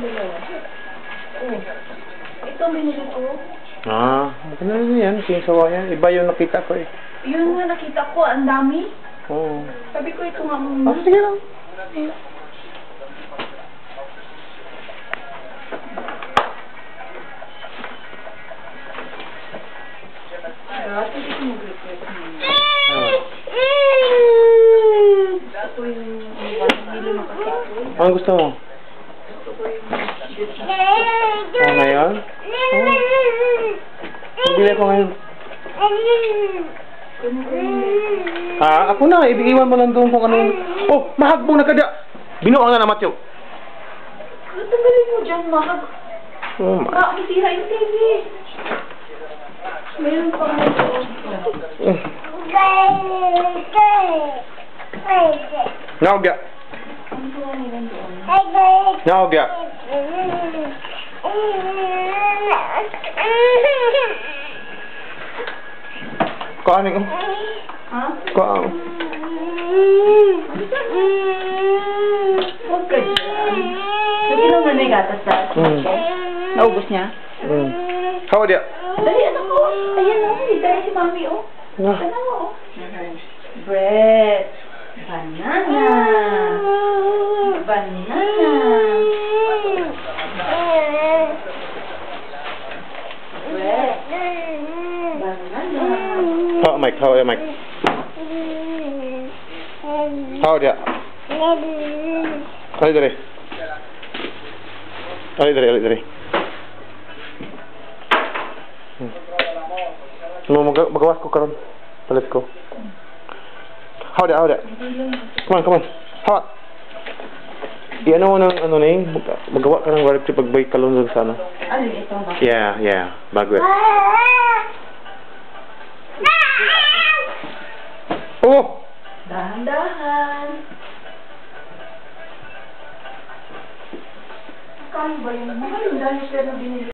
dalawa. Oh. Ito ang binili ko. Ah, maganda na yan. Kinsawa yan. Iba yung nakita ko eh. Yun nga nakita ko, ang dami. Oo. Sabi ko ito nga muna. Ah, sige lang. Dati ito mag-request mo. Ito yung vanilla na kasi ko. Anong gusto mo? Gusto ko yung Oh, ngayon? Oh. Magbili ako ngayon. Ah, ako na. Iiwan mo lang doon kung ano. Oh, mahagbong na kada. Binuang na na, Matyo. Tanggalin mo dyan, mahag. Oh, my. Baka masira yung TV. Meron pa nga ito. Naugya. Ano ba nila doon? Naugya. Kuhaan ko. Ha? Kuhaan. Huwag ka dyan. Nag-inom na may gatas sa naubos niya? How dia? Dali, anak ko. Ayan o. Hindi tayo si mami o. Ah. Ano o? Bread. Banana. Banana. Bread. Banana. Oh, Mike. How dia, Mike? How dia? Ali dari. Ali dari, ali dari. Magawas ko karon. Palit ko. How dia, how dia? Come on. How? Iyan mo ng ano na yun, magawa ka ng warip si pagbay kalon doon sana. Ano ito ba? Yeah. Bago. Oh! Dahan-dahan. Kano ba yun? Mahal yung dahil sila na binili.